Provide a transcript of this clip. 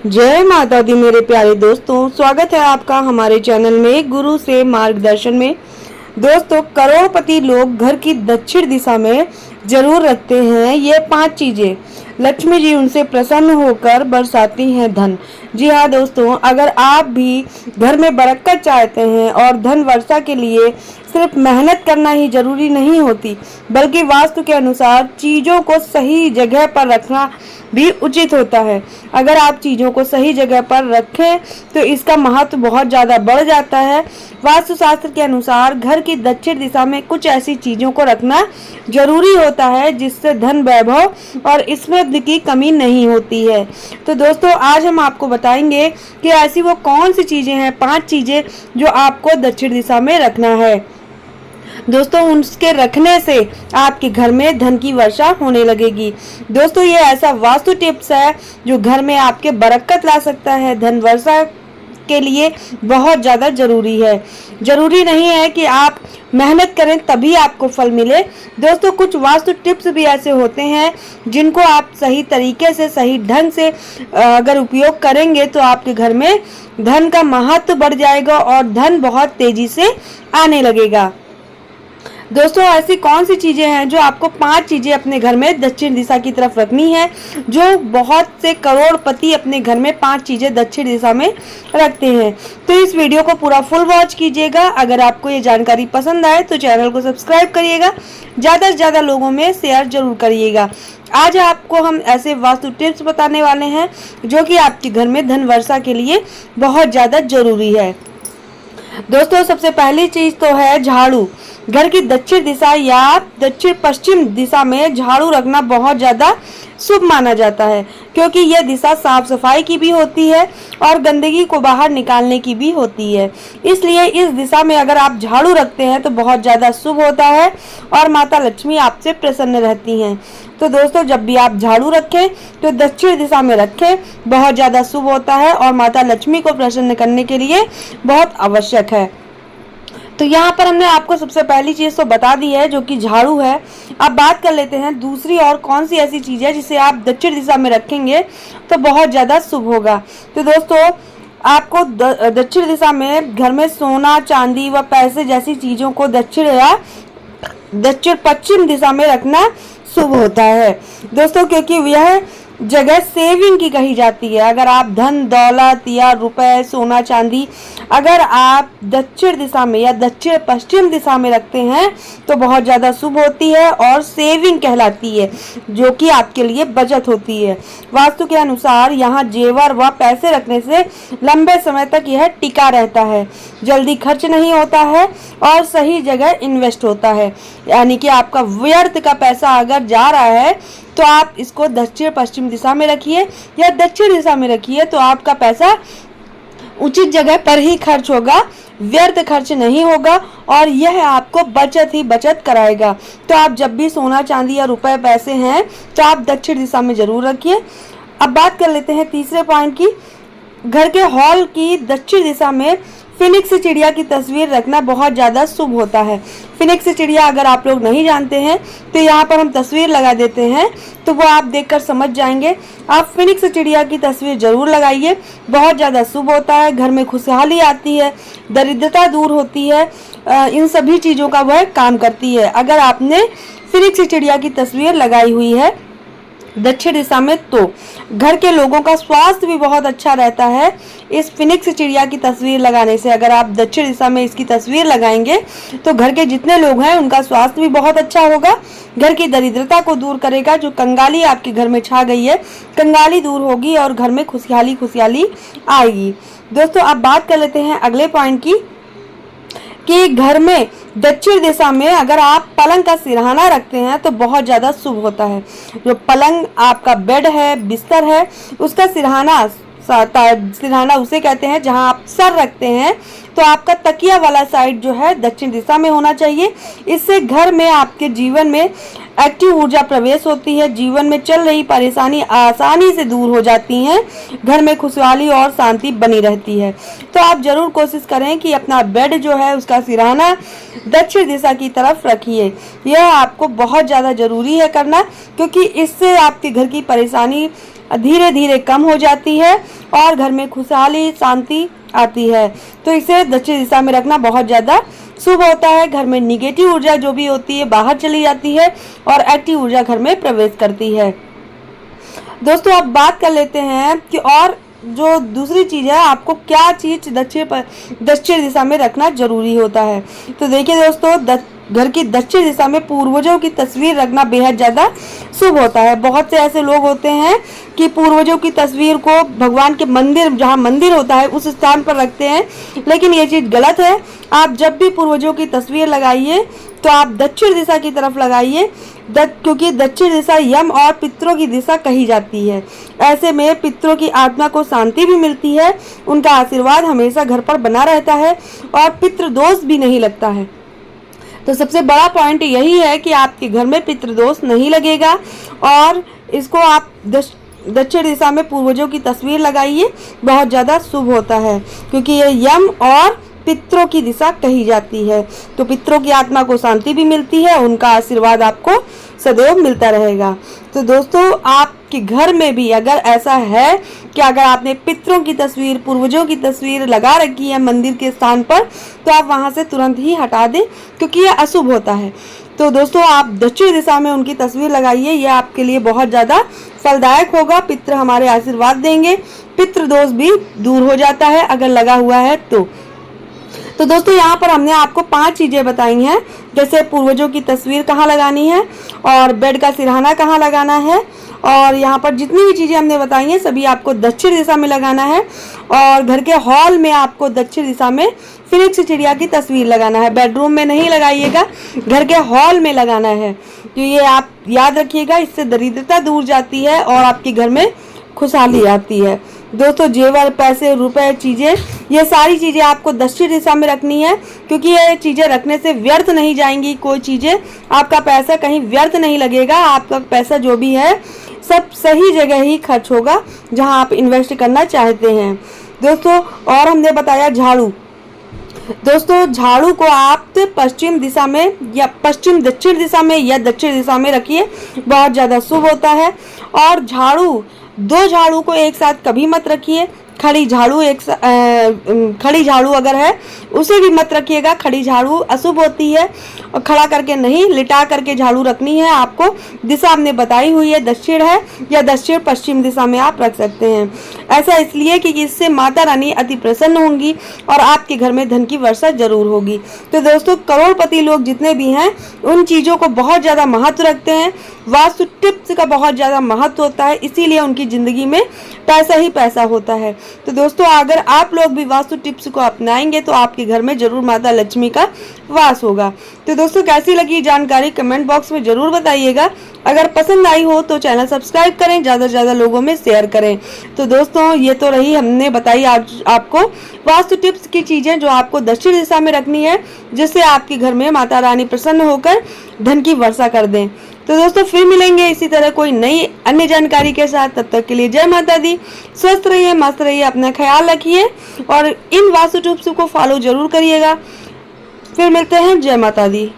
जय माता दी मेरे प्यारे दोस्तों, स्वागत है आपका हमारे चैनल में गुरु से मार्गदर्शन में। दोस्तों, करोड़पति लोग घर की दक्षिण दिशा में जरूर रखते हैं ये 5 चीजें। लक्ष्मी जी उनसे प्रसन्न होकर बरसाती हैं धन। जी हाँ दोस्तों, अगर आप भी घर में बरकत चाहते हैं और धन वर्षा के लिए सिर्फ मेहनत करना ही जरूरी नहीं होती, बल्कि वास्तु के अनुसार चीजों को सही जगह पर रखना भी उचित होता है। अगर आप चीजों को सही जगह पर रखें तो इसका महत्व बहुत ज्यादा बढ़ जाता है। वास्तु शास्त्र के अनुसार घर की दक्षिण दिशा में कुछ ऐसी चीजों को रखना जरूरी होता है जिससे धन, वैभव और समृद्धि की कमी नहीं होती है। तो दोस्तों, आज हम आपको बताएंगे कि ऐसी वो कौन सी चीजें हैं, 5 चीजें जो आपको दक्षिण दिशा में रखना है। दोस्तों, उसके रखने से आपके घर में धन की वर्षा होने लगेगी। दोस्तों, ये ऐसा वास्तु टिप्स है जो घर में आपके बरकत ला सकता है। धन वर्षा के लिए बहुत ज्यादा जरूरी है। जरूरी नहीं है कि आप मेहनत करें तभी आपको फल मिले। दोस्तों, कुछ वास्तु टिप्स भी ऐसे होते हैं जिनको आप सही तरीके से, सही ढंग से अगर उपयोग करेंगे तो आपके घर में धन का महत्व बढ़ जाएगा और धन बहुत तेजी से आने लगेगा। दोस्तों, ऐसी कौन सी चीजें हैं जो आपको 5 चीजें अपने घर में दक्षिण दिशा की तरफ रखनी है, जो बहुत से करोड़पति अपने घर में 5 चीजें दक्षिण दिशा में रखते हैं। तो इस वीडियो को पूरा फुल वॉच कीजिएगा। अगर आपको ये जानकारी पसंद आए तो चैनल को सब्सक्राइब करिएगा, ज्यादा से ज्यादा लोगों में शेयर जरूर करिएगा। आज आपको हम ऐसे वास्तु टिप्स बताने वाले हैं जो कि आपके घर में धन वर्षा के लिए बहुत ज्यादा जरूरी है। दोस्तों, सबसे पहली चीज तो है झाड़ू। घर की दक्षिण दिशा या दक्षिण पश्चिम दिशा में झाड़ू रखना बहुत ज्यादा शुभ माना जाता है, क्योंकि यह दिशा साफ सफाई की भी होती है और गंदगी को बाहर निकालने की भी होती है। इसलिए इस दिशा में अगर आप झाड़ू रखते हैं तो बहुत ज्यादा शुभ होता है और माता लक्ष्मी आपसे प्रसन्न रहती हैं। तो दोस्तों, जब भी आप झाड़ू रखें तो दक्षिण दिशा में रखें, बहुत ज्यादा शुभ होता है और माता लक्ष्मी को प्रसन्न करने के लिए बहुत आवश्यक है। तो यहाँ पर हमने आपको सबसे पहली चीज तो बता दी है जो कि झाड़ू है। अब बात कर लेते हैं दूसरी और कौन सी ऐसी चीज है जिसे आप दक्षिण दिशा में रखेंगे तो बहुत ज्यादा शुभ होगा। तो दोस्तों, आपको दक्षिण दिशा में घर में सोना, चांदी व पैसे जैसी चीजों को दक्षिण या दक्षिण पश्चिम दिशा में रखना शुभ होता है। दोस्तों, क्योंकि यह जगह सेविंग की कही जाती है। अगर आप धन, दौलत या रुपए, सोना, चांदी अगर आप दक्षिण दिशा में या दक्षिण पश्चिम दिशा में रखते हैं तो बहुत ज्यादा शुभ होती है और सेविंग कहलाती है, जो कि आपके लिए बचत होती है। वास्तु के अनुसार यहाँ जेवर व पैसे रखने से लंबे समय तक यह टिका रहता है, जल्दी खर्च नहीं होता है और सही जगह इन्वेस्ट होता है। यानी कि आपका व्यर्थ का पैसा अगर जा रहा है तो आप इसको दक्षिण पश्चिम दिशा में रखिए या दक्षिण दिशा में रखिए तो आपका पैसा उचित जगह पर ही खर्च होगा, व्यर्थ खर्च नहीं होगा और यह आपको बचत ही बचत कराएगा। तो आप जब भी सोना, चांदी या रुपए, पैसे हैं तो आप दक्षिण दिशा में जरूर रखिए। अब बात कर लेते हैं तीसरे पॉइंट की। घर के हॉल की दक्षिण दिशा में फिनिक्स चिड़िया की तस्वीर रखना बहुत ज़्यादा शुभ होता है। फिनिक्स चिड़िया अगर आप लोग नहीं जानते हैं तो यहाँ पर हम तस्वीर लगा देते हैं, तो वो आप देखकर समझ जाएंगे। आप फिनिक्स चिड़िया की तस्वीर जरूर लगाइए, बहुत ज़्यादा शुभ होता है। घर में खुशहाली आती है, दरिद्रता दूर होती है, इन सभी चीज़ों का वह काम करती है अगर आपने फिनिक्स चिड़िया की तस्वीर लगाई हुई है दक्षिण दिशा में। तो घर के लोगों का स्वास्थ्य भी बहुत अच्छा रहता है इस फिनिक्स चिड़िया की तस्वीर लगाने से। अगर आप दक्षिण दिशा में इसकी तस्वीर लगाएंगे तो घर के जितने लोग हैं उनका स्वास्थ्य भी बहुत अच्छा होगा, घर की दरिद्रता को दूर करेगा। जो कंगाली आपके घर में छा गई है, कंगाली दूर होगी और घर में खुशहाली खुशहाली आएगी। दोस्तों, अब बात कर लेते हैं अगले पॉइंट की कि घर में दक्षिण दिशा में अगर आप पलंग का सिरहाना रखते हैं तो बहुत ज़्यादा शुभ होता है। जो पलंग आपका बेड है, बिस्तर है, उसका सिरहाना उसे कहते हैं जहां आप सर रखते हैं। तो आपका तकिया वाला साइड जो है दक्षिण दिशा में होना चाहिए। इससे घर में आपके जीवन में एक्टिव ऊर्जा प्रवेश होती है, जीवन में चल रही परेशानी आसानी से दूर हो जाती हैं, घर में खुशहाली और शांति बनी रहती है। तो आप जरूर कोशिश करें कि अपना बेड जो है उसका सिरहाना दक्षिण दिशा की तरफ रखिए। यह आपको बहुत ज़्यादा जरूरी है करना, क्योंकि इससे आपके घर की परेशानी धीरे धीरे कम हो जाती है और घर में खुशहाली शांति आती है। तो इसे दक्षिण दिशा में रखना बहुत ज़्यादा शुभ होता है। घर में निगेटिव ऊर्जा जो भी होती है बाहर चली जाती है और एक्टिव ऊर्जा घर में प्रवेश करती है। दोस्तों अब बात कर लेते हैं कि और जो दूसरी चीज़ है, आपको क्या चीज़ दक्षिण दिशा में रखना जरूरी होता है। तो देखिए दोस्तों, घर की दक्षिण दिशा में पूर्वजों की तस्वीर रखना बेहद ज़्यादा शुभ होता है। बहुत से ऐसे लोग होते हैं कि पूर्वजों की तस्वीर को भगवान के मंदिर, जहाँ मंदिर होता है उस स्थान पर रखते हैं, लेकिन ये चीज़ गलत है। आप जब भी पूर्वजों की तस्वीर लगाइए तो आप दक्षिण दिशा की तरफ लगाइए, क्योंकि दक्षिण दिशा यम और पितरों की दिशा कही जाती है। ऐसे में पितरों की आत्मा को शांति भी मिलती है, उनका आशीर्वाद हमेशा घर पर बना रहता है और पितृ दोष भी नहीं लगता है। तो सबसे बड़ा पॉइंट यही है कि आपके घर में पितृदोष नहीं लगेगा और इसको आप दक्षिण दिशा में पूर्वजों की तस्वीर लगाइए, बहुत ज़्यादा शुभ होता है, क्योंकि ये यम और पितरों की दिशा कही जाती है। तो पितरों की आत्मा को शांति भी मिलती है, उनका आशीर्वाद आपको सदैव मिलता रहेगा। तो दोस्तों आपके घर में भी अगर ऐसा है कि अगर आपने पितरों की तस्वीर, पूर्वजों की तस्वीर लगा रखी है मंदिर के स्थान पर, तो आप वहां से तुरंत ही हटा दें, क्योंकि यह अशुभ होता है। तो दोस्तों आप दक्षिण दिशा में उनकी तस्वीर लगाइए, यह आपके लिए बहुत ज़्यादा फलदायक होगा। पितृ हमारे आशीर्वाद देंगे, पितृ दोष भी दूर हो जाता है अगर लगा हुआ है तो दोस्तों यहाँ पर हमने आपको 5 चीज़ें बताई हैं, जैसे पूर्वजों की तस्वीर कहाँ लगानी है और बेड का सिरहाना कहाँ लगाना है, और यहाँ पर जितनी भी चीज़ें हमने बताई हैं सभी आपको दक्षिण दिशा में लगाना है। और घर के हॉल में आपको दक्षिण दिशा में फिनिक्स चिड़िया की तस्वीर लगाना है। बेडरूम में नहीं लगाइएगा, घर के हॉल में लगाना है। तो ये आप याद रखिएगा, इससे दरिद्रता दूर जाती है और आपके घर में खुशहाली आती है। दोस्तों जेवर, पैसे, रुपए, चीज़ें, ये सारी चीज़ें आपको दक्षिण दिशा में रखनी है, क्योंकि ये चीज़ें रखने से व्यर्थ नहीं जाएंगी। कोई चीज़ें, आपका पैसा कहीं व्यर्थ नहीं लगेगा। आपका पैसा जो भी है सब सही जगह ही खर्च होगा जहां आप इन्वेस्ट करना चाहते हैं। दोस्तों और हमने बताया झाड़ू। दोस्तों झाड़ू को आप पश्चिम दिशा में या दक्षिण दिशा में या दक्षिण दिशा में रखिए, बहुत ज़्यादा शुभ होता है। और दो झाड़ू को एक साथ कभी मत रखिए। खड़ी झाड़ू अगर है उसे भी मत रखिएगा, खड़ी झाड़ू अशुभ होती है। और खड़ा करके नहीं, लिटा करके झाड़ू रखनी है आपको। दिशा हमने बताई हुई है, दक्षिण है या दक्षिण पश्चिम दिशा में आप रख सकते हैं। ऐसा इसलिए कि इससे माता रानी अति प्रसन्न होंगी और आपके घर में धन की वर्षा जरूर होगी। तो दोस्तों करोड़पति लोग जितने भी हैं उन चीज़ों को बहुत ज़्यादा महत्व रखते हैं। वास्तु टिप्स का बहुत ज़्यादा महत्व होता है, इसीलिए उनकी ज़िंदगी में पैसा ही पैसा होता है। तो दोस्तों अगर आप लोग भी वास्तु टिप्स को अपनाएंगे तो आपके घर में जरूर माता लक्ष्मी का वास होगा। तो दोस्तों कैसी लगी जानकारी कमेंट बॉक्स में जरूर बताइएगा। अगर पसंद आई हो तो चैनल सब्सक्राइब करें, ज़्यादा से ज़्यादा लोगों में शेयर करें। तो दोस्तों ये तो रही हमने बताई आज आपको वास्तु टिप्स की चीज़ें जो आपको दक्षिण दिशा में रखनी है, जिससे आपके घर में माता रानी प्रसन्न होकर धन की वर्षा कर दें। तो दोस्तों फिर मिलेंगे इसी तरह कोई नई अन्य जानकारी के साथ। तब तक के लिए जय माता दी, स्वस्थ रहिए, मस्त रहिए, अपना ख्याल रखिए और इन वास्तु टिप्स को फॉलो जरूर करिएगा। फिर मिलते हैं, जय माता दी।